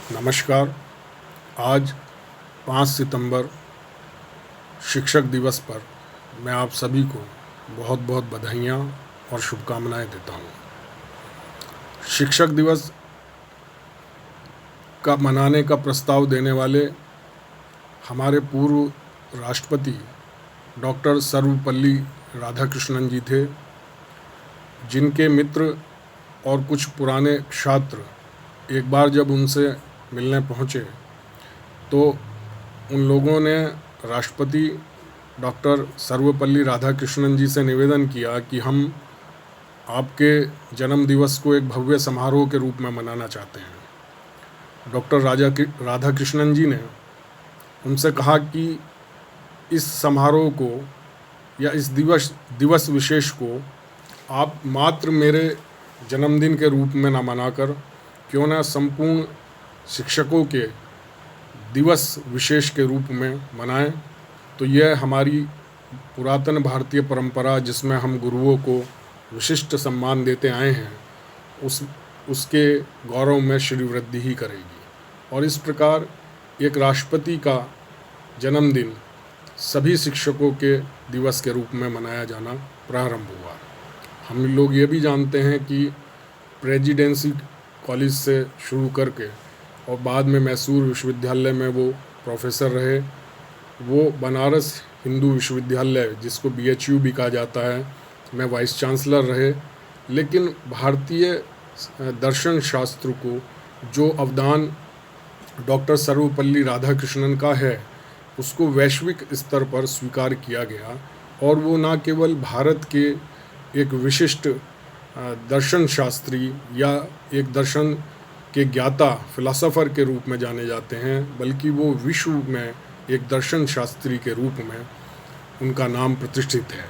नमस्कार। आज 5 सितंबर शिक्षक दिवस पर मैं आप सभी को बहुत बहुत बधाइयाँ और शुभकामनाएं देता हूँ। शिक्षक दिवस का मनाने का प्रस्ताव देने वाले हमारे पूर्व राष्ट्रपति डॉक्टर सर्वपल्ली राधाकृष्णन जी थे, जिनके मित्र और कुछ पुराने छात्र एक बार जब उनसे मिलने पहुँचे तो उन लोगों ने राष्ट्रपति डॉक्टर सर्वपल्ली राधाकृष्णन जी से निवेदन किया कि हम आपके जन्म दिवस को एक भव्य समारोह के रूप में मनाना चाहते हैं। डॉक्टर राधाकृष्णन जी ने उनसे कहा कि इस समारोह को या इस दिवस विशेष को आप मात्र मेरे जन्मदिन के रूप में ना मनाकर क्यों ना संपूर्ण शिक्षकों के दिवस विशेष के रूप में मनाएं। तो यह हमारी पुरातन भारतीय परंपरा, जिसमें हम गुरुओं को विशिष्ट सम्मान देते आए हैं, उसके गौरव में श्री वृद्धि ही करेगी। और इस प्रकार एक राष्ट्रपति का जन्मदिन सभी शिक्षकों के दिवस के रूप में मनाया जाना प्रारंभ हुआ। हम लोग ये भी जानते हैं कि प्रेसिडेंसी कॉलेज से शुरू करके और बाद में मैसूर विश्वविद्यालय में वो प्रोफेसर रहे, वो बनारस हिंदू विश्वविद्यालय, जिसको BHU भी कहा जाता है, में वाइस चांसलर रहे। लेकिन भारतीय दर्शन शास्त्र को जो अवदान डॉक्टर सर्वपल्ली राधाकृष्णन का है, उसको वैश्विक स्तर पर स्वीकार किया गया और वो न केवल भारत के एक विशिष्ट दर्शन शास्त्री या एक दर्शन के ज्ञाता फिलासफ़र के रूप में जाने जाते हैं, बल्कि वो विश्व में एक दर्शन शास्त्री के रूप में उनका नाम प्रतिष्ठित है।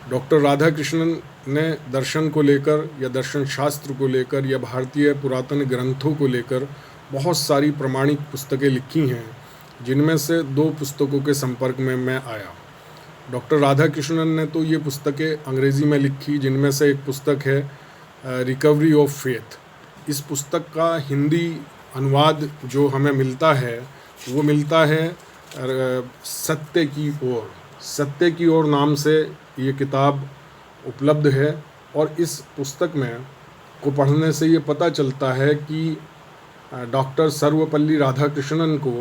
डॉक्टर राधाकृष्णन ने दर्शन को लेकर या दर्शन शास्त्र को लेकर या भारतीय पुरातन ग्रंथों को लेकर बहुत सारी प्रमाणिक पुस्तकें लिखी हैं, जिनमें से 2 पुस्तकों के संपर्क में मैं आया। डॉक्टर राधाकृष्णन ने तो ये पुस्तकें अंग्रेज़ी में लिखी, जिनमें से एक पुस्तक है रिकवरी ऑफ फेथ। इस पुस्तक का हिंदी अनुवाद जो हमें मिलता है वो मिलता है सत्य की ओर नाम से ये किताब उपलब्ध है। और इस पुस्तक में को पढ़ने से ये पता चलता है कि डॉक्टर सर्वपल्ली राधाकृष्णन को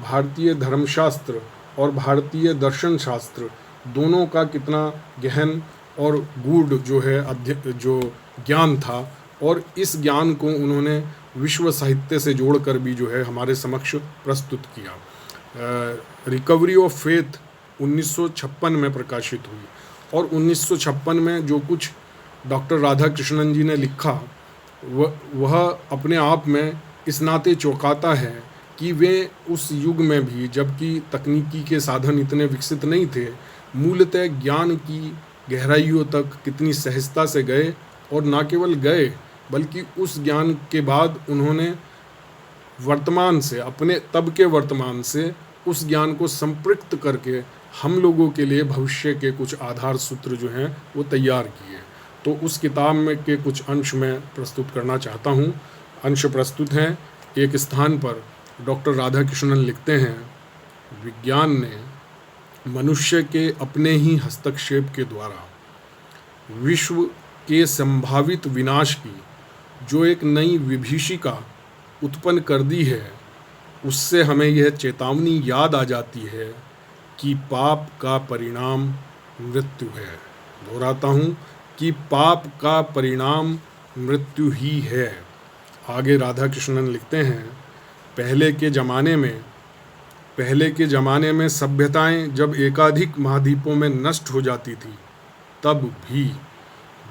भारतीय धर्मशास्त्र और भारतीय दर्शन शास्त्र दोनों का कितना गहन और गूढ़ जो ज्ञान था, और इस ज्ञान को उन्होंने विश्व साहित्य से जोड़कर भी हमारे समक्ष प्रस्तुत किया। रिकवरी ऑफ फेथ 1956 में प्रकाशित हुई और 1956 में जो कुछ डॉक्टर राधाकृष्णन जी ने लिखा वह अपने आप में इस नाते चौंकाता है कि वे उस युग में भी, जबकि तकनीकी के साधन इतने विकसित नहीं थे, मूलतः ज्ञान की गहराइयों तक कितनी सहजता से गए, और न केवल गए बल्कि उस ज्ञान के बाद उन्होंने वर्तमान से, अपने तब के वर्तमान से उस ज्ञान को संपृक्त करके हम लोगों के लिए भविष्य के कुछ आधार सूत्र वो तैयार किए। तो उस किताब में के कुछ अंश में प्रस्तुत करना चाहता हूँ। अंश प्रस्तुत हैं। एक स्थान पर डॉक्टर राधाकृष्णन लिखते हैं, विज्ञान ने मनुष्य के अपने ही हस्तक्षेप के द्वारा विश्व के संभावित विनाश की जो एक नई विभीषिका उत्पन्न कर दी है, उससे हमें यह चेतावनी याद आ जाती है कि पाप का परिणाम मृत्यु है। दोहराता हूँ कि पाप का परिणाम मृत्यु ही है। आगे राधाकृष्णन लिखते हैं, पहले के ज़माने में सभ्यताएं जब एकाधिक महाद्वीपों में नष्ट हो जाती थी, तब भी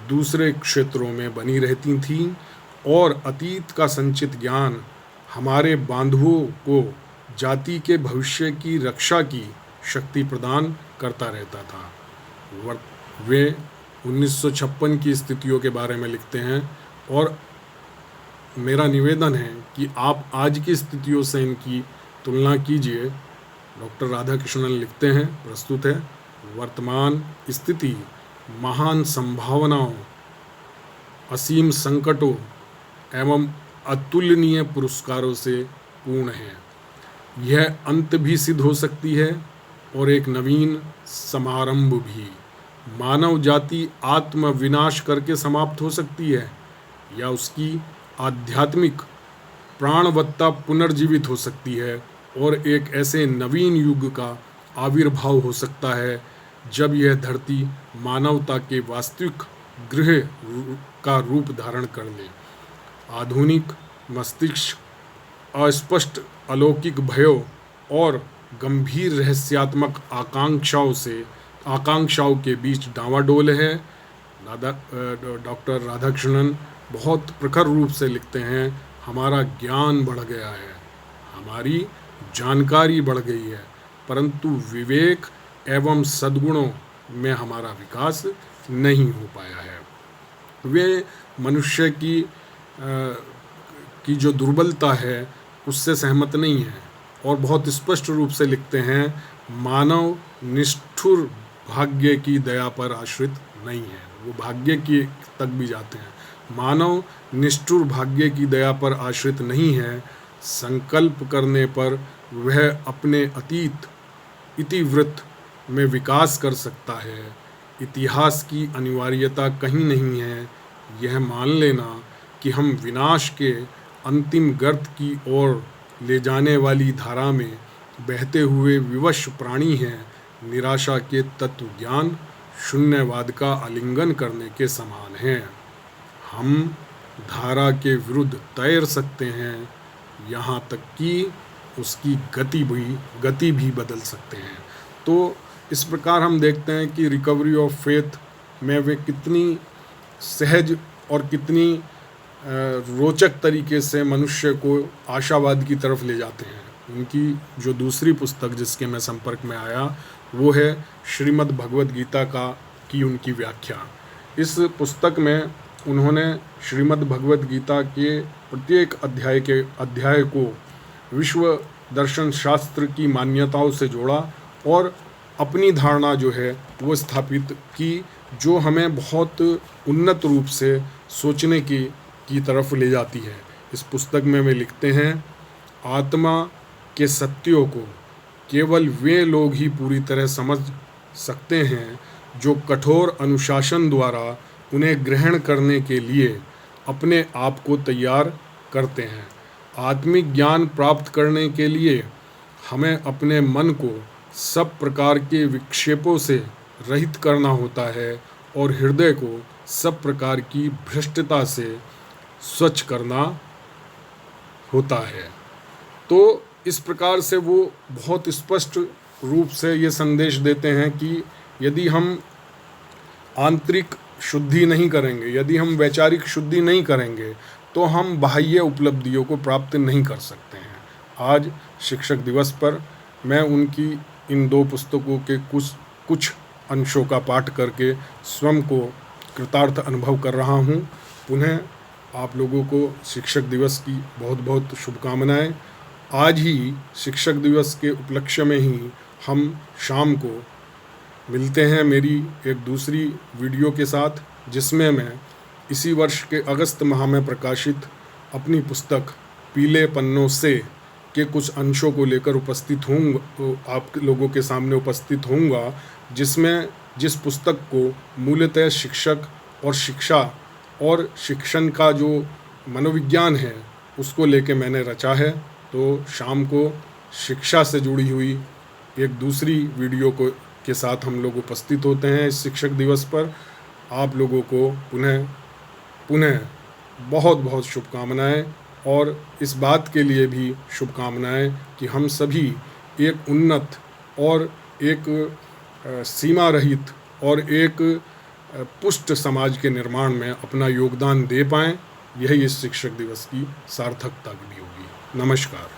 दूसरे क्षेत्रों में बनी रहती थीं और अतीत का संचित ज्ञान हमारे बांधवों को जाति के भविष्य की रक्षा की शक्ति प्रदान करता रहता था। वे 1956 की स्थितियों के बारे में लिखते हैं और मेरा निवेदन है कि आप आज की स्थितियों से इनकी तुलना कीजिए। डॉक्टर राधाकृष्णन लिखते हैं, प्रस्तुत है, वर्तमान स्थिति महान संभावनाओं, असीम संकटों एवं अतुलनीय पुरस्कारों से पूर्ण है। यह अंत भी सिद्ध हो सकती है और एक नवीन समारंभ भी। मानव जाति आत्म विनाश करके समाप्त हो सकती है या उसकी आध्यात्मिक प्राणवत्ता पुनर्जीवित हो सकती है और एक ऐसे नवीन युग का आविर्भाव हो सकता है जब यह धरती मानवता के वास्तविक गृह का रूप धारण कर ले। आधुनिक मस्तिष्क अस्पष्ट अलौकिक भयों और गंभीर रहस्यात्मक आकांक्षाओं के बीच डांवाडोल है। डॉक्टर राधाकृष्णन बहुत प्रखर रूप से लिखते हैं, हमारा ज्ञान बढ़ गया है, हमारी जानकारी बढ़ गई है, परंतु विवेक एवं सद्गुणों में हमारा विकास नहीं हो पाया है। वे मनुष्य की जो दुर्बलता है उससे सहमत नहीं है और बहुत स्पष्ट रूप से लिखते हैं, मानव निष्ठुर भाग्य की दया पर आश्रित नहीं है। वो भाग्य की तक भी जाते हैं। मानव निष्ठुर भाग्य की दया पर आश्रित नहीं है। संकल्प करने पर वह अपने अतीत इतिवृत्त में विकास कर सकता है। इतिहास की अनिवार्यता कहीं नहीं है। यह मान लेना कि हम विनाश के अंतिम गर्त की ओर ले जाने वाली धारा में बहते हुए विवश प्राणी हैं, निराशा के तत्व ज्ञान शून्यवाद का आलिंगन करने के समान है। हम धारा के विरुद्ध तैर सकते हैं, यहाँ तक कि उसकी गति भी बदल सकते हैं। तो इस प्रकार हम देखते हैं कि रिकवरी ऑफ फेथ में वे कितनी सहज और कितनी रोचक तरीके से मनुष्य को आशावाद की तरफ ले जाते हैं। उनकी जो दूसरी पुस्तक जिसके मैं संपर्क में आया वो है श्रीमद् भगवद गीता की उनकी व्याख्या। इस पुस्तक में उन्होंने श्रीमद् भगवद गीता के प्रत्येक अध्याय को विश्व दर्शन शास्त्र की मान्यताओं से जोड़ा और अपनी धारणा जो है वो स्थापित की, जो हमें बहुत उन्नत रूप से सोचने की तरफ ले जाती है। इस पुस्तक में वे लिखते हैं, आत्मा के सत्यों को केवल वे लोग ही पूरी तरह समझ सकते हैं जो कठोर अनुशासन द्वारा उन्हें ग्रहण करने के लिए अपने आप को तैयार करते हैं। आत्मिक ज्ञान प्राप्त करने के लिए हमें अपने मन को सब प्रकार के विक्षेपों से रहित करना होता है और हृदय को सब प्रकार की भ्रष्टता से स्वच्छ करना होता है। तो इस प्रकार से वो बहुत स्पष्ट रूप से ये संदेश देते हैं कि यदि हम आंतरिक शुद्धि नहीं करेंगे, यदि हम वैचारिक शुद्धि नहीं करेंगे, तो हम बाह्य उपलब्धियों को प्राप्त नहीं कर सकते हैं। आज शिक्षक दिवस पर मैं उनकी इन दो पुस्तकों के कुछ अंशों का पाठ करके स्वयं को कृतार्थ अनुभव कर रहा हूँ। पुनः आप लोगों को शिक्षक दिवस की बहुत बहुत शुभकामनाएं। आज ही शिक्षक दिवस के उपलक्ष्य में ही हम शाम को मिलते हैं मेरी एक दूसरी वीडियो के साथ, जिसमें मैं इसी वर्ष के अगस्त माह में प्रकाशित अपनी पुस्तक पीले पन्नों से के कुछ अंशों को लेकर आप लोगों के सामने उपस्थित होऊंगा, जिस पुस्तक को मूलतः शिक्षक और शिक्षा और शिक्षण का जो मनोविज्ञान है उसको लेके मैंने रचा है। तो शाम को शिक्षा से जुड़ी हुई एक दूसरी वीडियो के साथ हम लोग उपस्थित होते हैं इस शिक्षक दिवस पर। आप लोगों को पुनः बहुत बहुत शुभकामनाएं और इस बात के लिए भी शुभकामनाएं कि हम सभी एक उन्नत और एक सीमा रहित और एक पुष्ट समाज के निर्माण में अपना योगदान दे पाएं। यही इस शिक्षक दिवस की सार्थकता भी होगी। नमस्कार।